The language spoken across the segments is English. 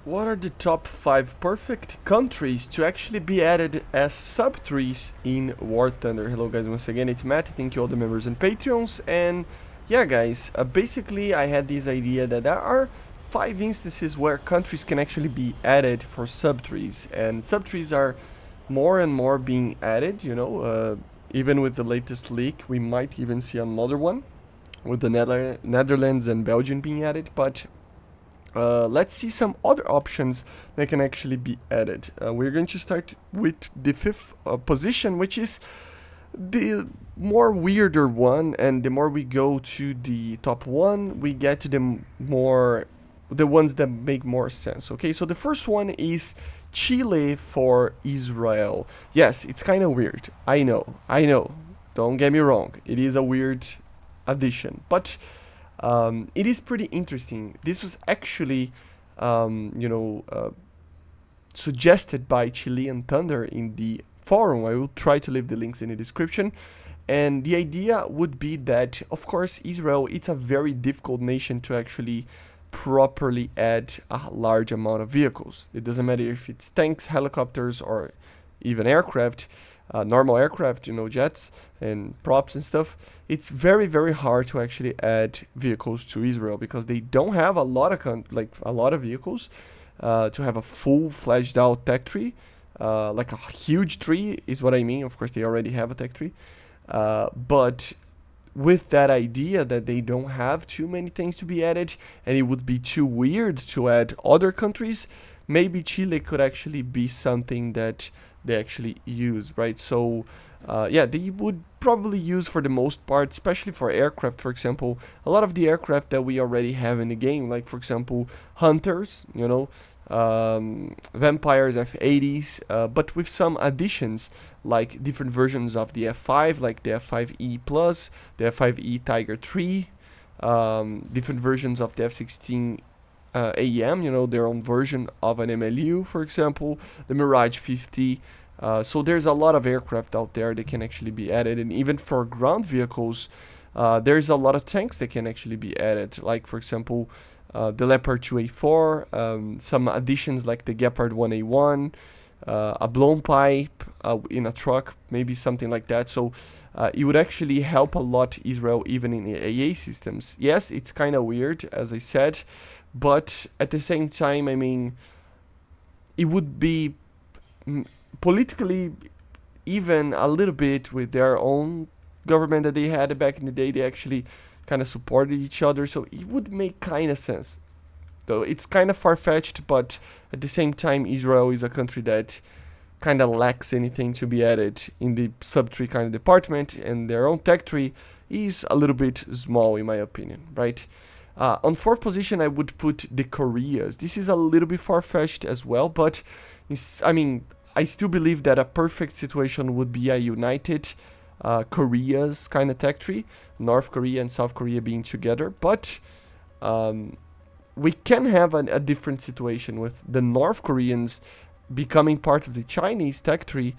What are the top 5 perfect countries to actually be added as subtrees in War Thunder? Hello guys, once again it's Matt, thank you all the members and Patreons, and yeah guys, basically I had this idea that there are 5 instances where countries can actually be added for subtrees, and subtrees are more and more being added, you know, even with the latest leak we might even see another one with the Netherlands and Belgium being added, but let's see some other options that can actually be added. We're going to start with the 5th position, which is the more weirder one, and the more we go to the top 1, we get to the ones that make more sense. Okay, so the first one is Chile for Israel. Yes, it's kind of weird. I know. Don't get me wrong. It is a weird addition, but it is pretty interesting. This was actually, suggested by Chilean Thunder in the forum. I will try to leave the links in the description. And the idea would be that, of course, Israel, it's a very difficult nation to actually properly add a large amount of vehicles. It doesn't matter if it's tanks, helicopters, or even aircraft. Normal aircraft, you know, jets and props and stuff. It's very, very hard to actually add vehicles to Israel because they don't have a lot of vehicles to have a full-fledged out tech tree, like a huge tree is what I mean. Of course, they already have a tech tree, but with that idea that they don't have too many things to be added, and it would be too weird to add other countries, maybe Chile could actually be something that they actually use, right? So yeah, they would probably use for the most part, especially for aircraft, for example, a lot of the aircraft that we already have in the game, like for example Hunters, you know, Vampires, F-80s, but with some additions like different versions of the F5, like the F5E Plus, the F5E Tiger 3, different versions of the F-16 AEM, you know, their own version of an MLU, for example, the Mirage 50. So there's a lot of aircraft out there that can actually be added, and even for ground vehicles, there's a lot of tanks that can actually be added, like for example the Leopard 2A4, some additions like the Gepard 1A1, a blown pipe in a truck, maybe something like that. So it would actually help a lot Israel even in the AA systems. Yes, it's kind of weird, as I said, but at the same time, I mean, it would be politically even a little bit with their own government that they had back in the day. They actually kind of supported each other, so it would make kind of sense. Though it's kind of far-fetched, but at the same time, Israel is a country that kind of lacks anything to be added in the subtree kind of department, and their own tech tree is a little bit small in my opinion, right? On 4th position, I would put the Koreas. This is a little bit far-fetched as well, but I mean, I still believe that a perfect situation would be a united Korea's kind of tech tree, North Korea and South Korea being together, but we can have a different situation with the North Koreans becoming part of the Chinese tech tree,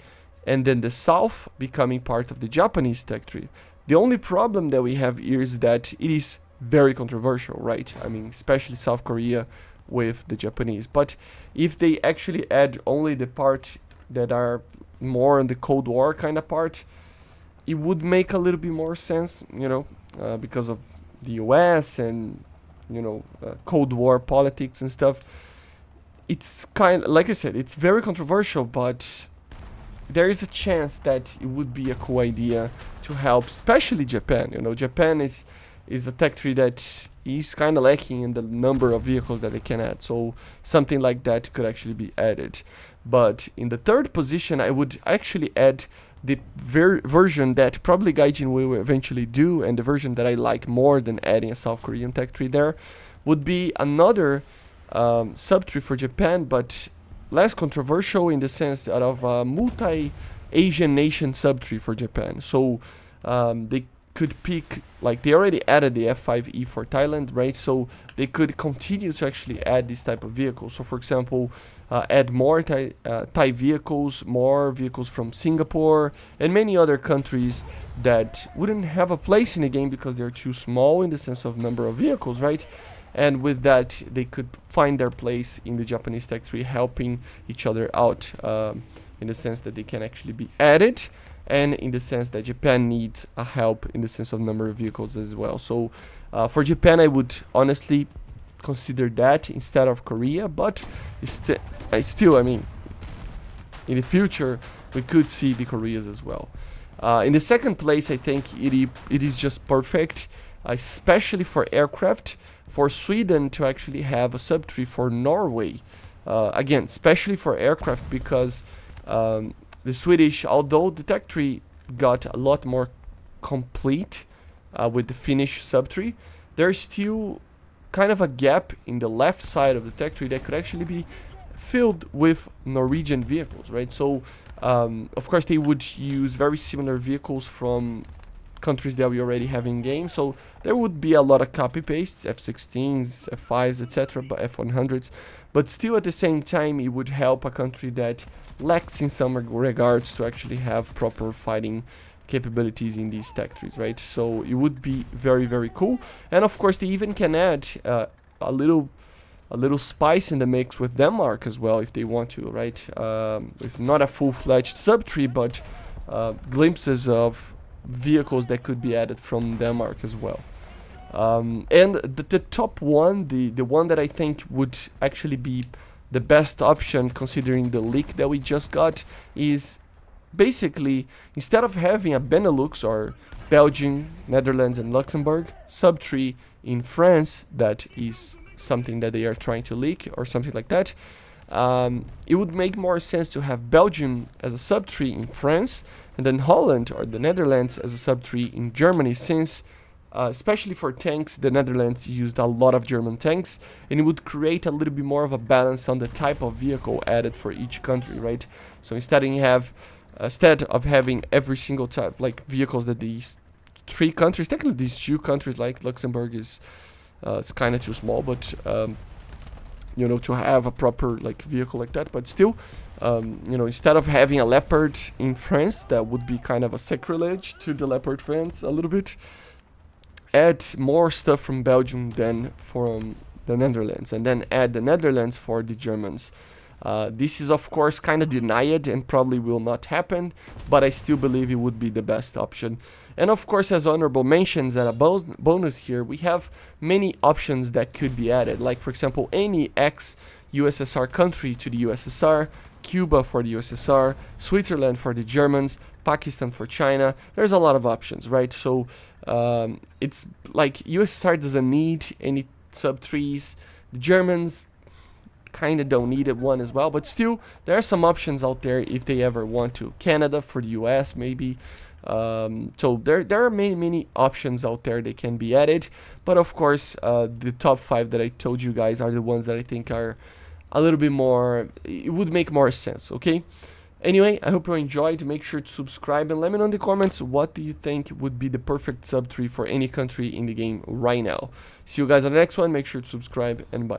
and then the South becoming part of the Japanese tech tree. The only problem that we have here is that it is very controversial, right? I mean, especially South Korea with the Japanese. But if they actually add only the part that are more on the Cold War kind of part, it would make a little bit more sense, you know, because of the US and, you know, Cold War politics and stuff. It's kind of, like I said, it's very controversial, but there is a chance that it would be a cool idea to help, especially Japan. You know, Japan is a tech tree that is kind of lacking in the number of vehicles that they can add, so something like that could actually be added. But in the 3rd position, I would actually add the version that probably Gaijin will eventually do, and the version that I like more than adding a South Korean tech tree there, would be another subtree for Japan, but less controversial in the sense of a multi-Asian nation subtree for Japan. So they could pick, like they already added the F5E for Thailand, right? So they could continue to actually add this type of vehicle. So for example, add more Thai vehicles, more vehicles from Singapore, and many other countries that wouldn't have a place in the game because they're too small in the sense of number of vehicles, right? and with that they could find their place in the Japanese tech tree, helping each other out, in the sense that they can actually be added, and in the sense that Japan needs a help in the sense of number of vehicles as well. So for Japan, I would honestly consider that instead of Korea, but I mean, in the future we could see the Koreas as well. In the second place, I think it is just perfect, especially for aircraft, for Sweden to actually have a subtree for Norway. Again, especially for aircraft, because the Swedish, although the tech tree got a lot more complete with the Finnish subtree, there's still kind of a gap in the left side of the tech tree that could actually be filled with Norwegian vehicles, right? So of course they would use very similar vehicles from countries that we already have in game, so there would be a lot of copy pastes, F-16s, F-5s, etc., but F-100s, but still at the same time it would help a country that lacks in some regards to actually have proper fighting capabilities in these tech trees, right? So it would be very, very cool. And of course they even can add a little spice in the mix with Denmark as well if they want to, right? With not a full-fledged subtree, but glimpses of vehicles that could be added from Denmark as well. And the top one, the one that I think would actually be the best option considering the leak that we just got, is basically, instead of having a Benelux or Belgium, Netherlands and Luxembourg subtree in France, that is something that they are trying to leak or something like that, it would make more sense to have Belgium as a subtree in France, and then Holland or the Netherlands as a subtree in Germany, since especially for tanks, the Netherlands used a lot of German tanks, and it would create a little bit more of a balance on the type of vehicle added for each country, right? So instead of having every single type, like vehicles that these three countries, technically these two countries, like Luxembourg is it's kind of too small, but you know, to have a proper like vehicle like that, but still, you know, instead of having a Leopard in France, that would be kind of a sacrilege to the Leopard fans a little bit. Add more stuff from Belgium than from the Netherlands, and then add the Netherlands for the Germans. This is of course kind of denied and probably will not happen, but I still believe it would be the best option. And of course, as honorable mentions and a bonus here, we have many options that could be added, like for example any ex-USSR country to the USSR, Cuba for the USSR, Switzerland for the Germans, Pakistan for China. There's a lot of options, right? So it's like USSR doesn't need any subtrees. The Germans kind of don't need it one as well, but still there are some options out there if they ever want to. Canada for the US maybe. So there are many options out there that can be added, but of course the top 5 that I told you guys are the ones that I think are a little bit more, it would make more sense, okay? Anyway, I hope you enjoyed. Make sure to subscribe and let me know in the comments what do you think would be the perfect subtree for any country in the game right now. See you guys on the next one. Make sure to subscribe and bye.